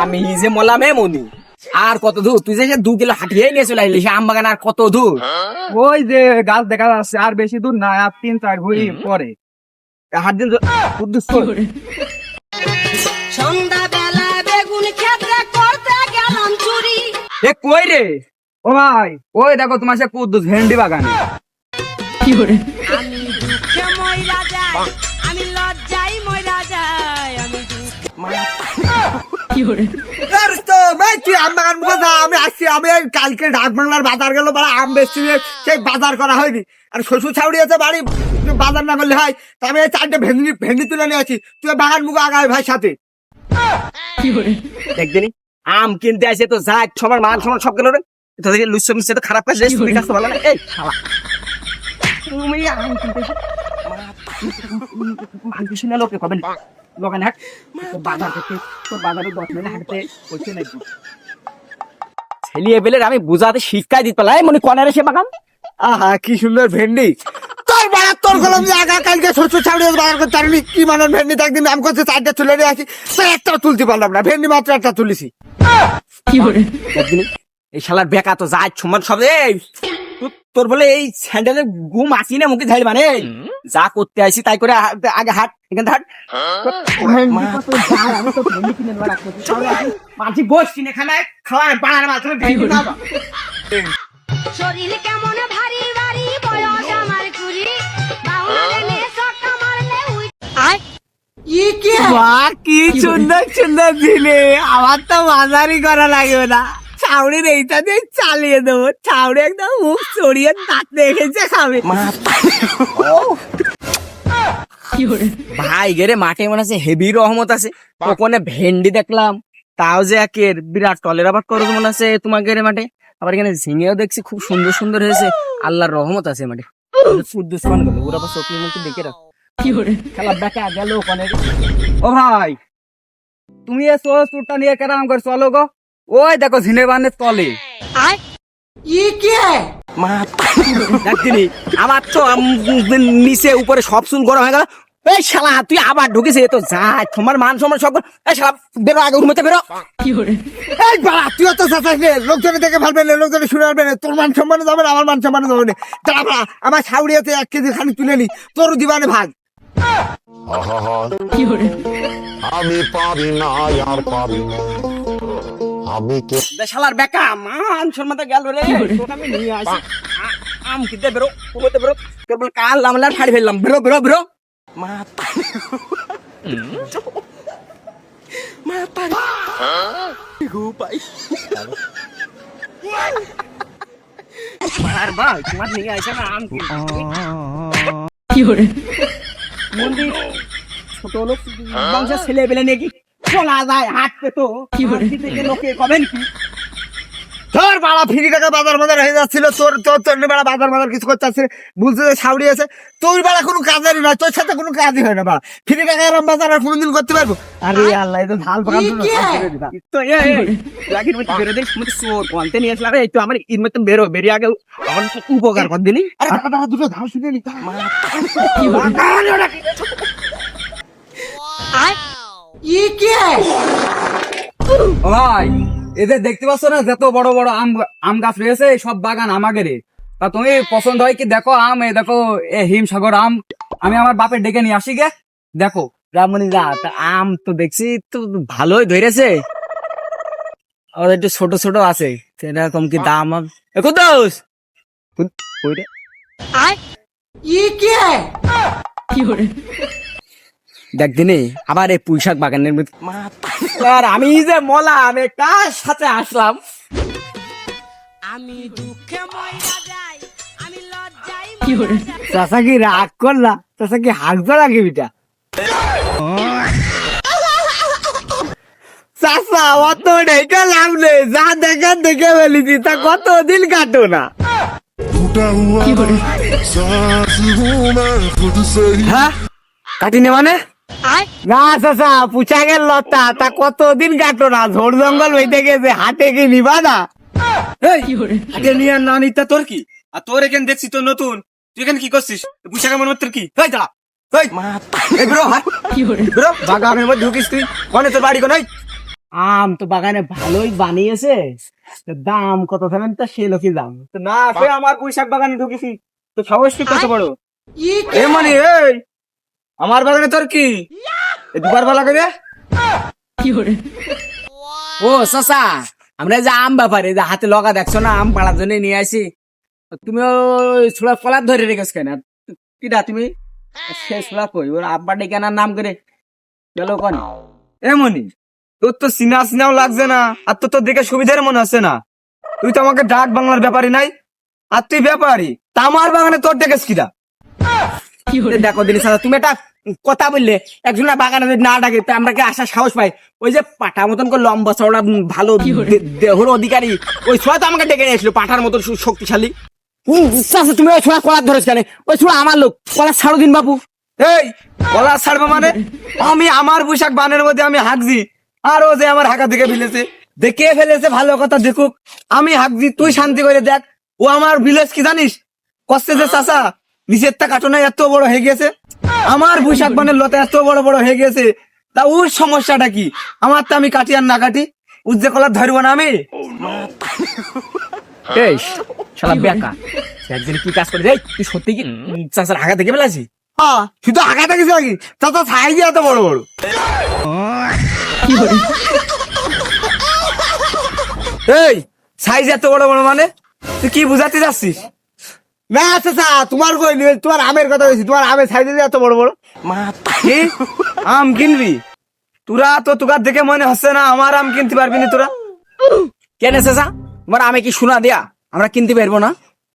আমি যে মলামে মনি আর কত দূর তুই যে 2 কিলো হাঁটিয়ে নিয়ে চলে আইলি সে আম বাগান আর কত দূর? ওই যে গাছ দেখা যাচ্ছে আর বেশি দূর না, আর 3-4 ঘুরি পরে হাট দিন কুদ্দুস সন্ধ্যাবেলা বেগুন ক্ষেত্রে করতে গেলাম চুরি। এ কই রে? ও ভাই ওই দেখো তোমার সে কুদ্দুস ভেন্ডি বাগান। আমি দুঃখে মইরা যাই, আমি লজ্জায় মইরা যাই, আমি তুই আম বাগান মুখে যা, আমি আসছি। আমি কালকে ঢাক বাংলার বাজার গেল, আম বেচছি, সেই বাজার করা হয়নি। আর শ্বশুর ছাউড়ি আছে বাড়ি, বাজার না করলে হয়। তা আমি 4টে ভেন্ডি ভেন্ডি তুলে নিয়ে আছি। তুই বাগান মুখে আগায় ভাই সাথে দেখদিনি আম কিনতে আসে তো যা সবার মান সমান সব গেল রে। তোদের লুচ্ছ মিচ্ছে তো খারাপ কাজ রে, তুমি কাজ তো ভালো না। এই শালা তুমি আম কিনতে এসে ভালো কিছু না লোকে কবেন লোকান হাট বাজার থেকে তোর বাজারে 10 মিনিট হাঁটতে পৌঁছে নাই ছেলিয়ে বেলে আমি বুঝাতে শিক্ষাই দিতে পারলাই মনে কনারে সে বাগান। আহা কি সুন্দর ভেন্ডি। তোর বাড়া তোর কলম যে আগা কালকে শ্বশুর ছাউড়ি বাজার করতে পারিনি। কি মানে ভেন্ডি একদিন আম করছে 4টে তুলে নিয়ে আসি, তাই একটাও তুলতে পারলাম না। ভেন্ডি মাত্র একটা তুলেছি। দেখদিনি এই শালার বেকা তো যা সমান সব এই তোর বলে এই স্যান্ডেলের ঘুম আসি না মুখে ঝাড়ি মানে যা করতে আসি তাই করে আগে হাট এখানে হাট মাঝি বস কিনে খানায় খাওয়ায় বাড়ার মাত্র শরীর কেমন ভারী ভারী, বয়স আমার কুড়ি, বাউলে নিয়ে সটকা মারলে উই কি সুন্দর সুন্দর দিলে। আমার তো বাজারই করা লাগবে না, ছাউড়ির এইটা দিয়ে চালিয়ে দেবো। ছাউড়ি একদম মুখ চড়িয়ে দাঁত দেখেছে খাবে। ভাই গেরে মাঠে মনে আছে হেভি রহমত আছে। ওখানে ভেন্ডি দেখলাম, তাও যে একের বিরাট টলের আবার করো মনে আছে তোমার গেরে মাঠে। আবার এখানে ঝিঙেও দেখছি খুব সুন্দর সুন্দর হয়েছে। আল্লাহর রহমত আছে মাঠে। দুশ্মন গেল ওরা আবার চোখের মধ্যে দেখে রাখ খেলা দেখা গেল ওখানে। ও ভাই তুমি এ চোরটা নিয়ে কেরাম করে চলো গো। ওই দেখো ঝিনে বানের তলে দেখছিনি আমার তো নিচে উপরে সব চুল গরম হয়ে গেল। এই শালা তুই আবার ঢুকেছে তো যা তোমার মান সম্মান সব। এই শালা বেরো আগে ঘুমাতে বেরো। এই বাড়া তুইও তো চাচাস নে, লোকজনে দেখে ফেলবে না, লোকজনে শুনে ফেলবে না। তোর মান সম্মানে যাবে না, আমার মান সম্মানে যাবে না। দাঁড়া বাড়া, আমার ছাউড়িয়াতে 1 কেজি খানি তুলে নি, তোর দিবানে ভাগ। আমি পারি না আর পারি না। আমি কে শালার বেকা মান সম্মান গেল রে। তোকে আমি নিয়ে আসি আম কিনতে বেরো ঘুমাতে বেরো। তোর বলে কাল লামলা ছাড়ি ফেললাম, বেরো বেরো বেরো। তোমার নিয়ে আসে না আম মন্দির ছোট লোক বংশের ছেলে পেলে নাকি চলা যায় হাঁটতে তো লোকে কবেন কি। তোর বাড়া ফিরি টাকা বাজার বাজার হয়ে যাচ্ছিল, তোর তোর তোর বেড়া বাজার বাজার কিছু করতে আসছে, বুঝতে যে ছাউড়ি আছে। তোর বেড়া কোনো কাজেরই নয়, তোর সাথে কোনো কাজই হয় না। বাড়া ফিরি টাকা এরম বাজার আর কোনোদিন করতে পারবো? আরে আল্লাহ, এই তো ঢাল বাগান তো লাগির মধ্যে বেরো দেখ চোর কোনতে নিয়ে আসলাম। এই তো আমার ইর মধ্যে বেরো, বেরিয়ে আগে আমার উপকার কর দিলি। আরে টাকা দুটো ধাও শুনে নি। ও ভাই এদের দেখতে পাচ্ছ না যত বড় বড় আম গাছ রয়েছে সব বাগান আমাদেরই। তা তুমি পছন্দ হয় কি দেখো আম, এ দেখো এ হিমসাগর আম, আমি আমার বাপের ডেকে নিয়ে আসি গে। দেখো রামনি যা আম তো দেখছি তো ভালোই ধরেছে, আর একটু ছোট ছোট আছে সেরকম কি দাম কত দেখ দিনে আবার এই পুঁইশাক বাগানের মধ্যে। আর আমি যে মলা আমি কার সাথে আসলাম। আমি দুঃখে মইরা যাই, আমি লজ্জায় মইরা যাই। চাষা কি রাগ করলা? চাষা কি হাঁকবে নাকি বিটা? চাষা অত ডেকে লাভ নেই, যা দেখা দেখে ফেলেছি, তা কতদিন কাটো না। হ্যাঁ কাটিনে মানে না চাষা পুছা গেল লতা, তা কতদিন কাটো না। ঝোড় জঙ্গল হইতে গেছে, হাটে কি নিবা না? আগে নিয়ে না নিতে তোর কি? আর তোর এখানে দেখছি তো নতুন, তুই এখানে কি করছিস? পুঁইশাকের মনে তোর কি? এই দাঁড়া এই বেরো হাট বেরো বাগানের মধ্যে ঢুকিস তুই। কোনে তোর বাড়ি কোন? আম তো বাগানে ভালোই বানিয়েছে, তো দাম কত থাকেন তা সে লোকই দাম। তো না তুই আমার পুঁই শাক বাগানে ঢুকেছি, তো সাহস কি কত বড়? এ মানে এই আমার বাগানে তোর কি এ দুবার বেলা করে? ও চাচা, আমরা যে আম ব্যাপারে যে হাতে লগা দেখছো না, আম পাড়ার জন্য নিয়ে আসি, তুমি ওই ছোড়া কলার ধরে রেখেছ কেন? কিটা তুমি সে ছোড়া কই ওর আব্বা ডেকে আনার নাম করে গেল কোন? এমনই তোর তো সিনা সিনাও লাগছে না, আর তোর তো দেখে সুবিধার মনে হচ্ছে না। তুই তো আমাকে ডাক বাংলার ব্যাপারী নাই, আর তুই ব্যাপারী, তা আমার বাগানে তোর ডেকেস কিরা? দেখো দিনি চাচা, তুমি একটা কথা বললে একজনের বাগানে যদি না ডাকে তো আমরা কি আসার সাহস পাই? ওই যে পাঠা মতন করে লম্বা চওড়া ভালো দেহর অধিকারী ওই ছোড়া তো আমাকে ডেকে নিয়ে আসলো, পাঠার মতন শক্তিশালী। চাচা তুমি ওই ছোড়া কলার ধরেছ কেন? ওই ছোড়া আমার লোক, কলার ছাড়ো দিন বাবু। এই বলা ছাড়বো মানে? আমি আমার পোশাক বানের মধ্যে আমি হাঁকছি, আর ও যে আমার হাঁকা দেখে ফেলেছে, দেখে ফেলেছে ভালো কথা দেখুক, আমি হাঁকছি, তুই শান্তি করে দেখ। ও আমার ভিলেজ কি জানিস কষ্টে যে চাচা নিচের তা কাটনে এত বড় হয়ে গেছে, আমার পোশাক বানের লতা এত বড় বড় হয়ে গেছে, তা ওর সমস্যাটা কি? আমার তো আমি কাটি আর না কাটি, উজ্জে কলার ধরবো না আমি? এই শালা বেকা, একদিন কি কাজ করে? এই তুই সত্যি কি চাচার হাঁকা দেখে ফেলাছি? হ্যাঁ শুধু আঘাত গেছে নাকি? তা তো সাইজ এত বড় বড়। এই সাইজ এত বড় বড় মানে তুই কি বুঝাতে যাচ্ছিস? না চাচা তোমার কই নি, তোমার আমের কথা বলছি, তোমার আমের সাইজ এত বড় বড়। কি আম কিনবি তোরা? তো তোকার দেখে মনে হচ্ছে না আমার আম কিনতে পারবি না তোরা। কেন চাচা, তোমার আমি কি শোনা দিয়া আমরা কিনতে পারবো না?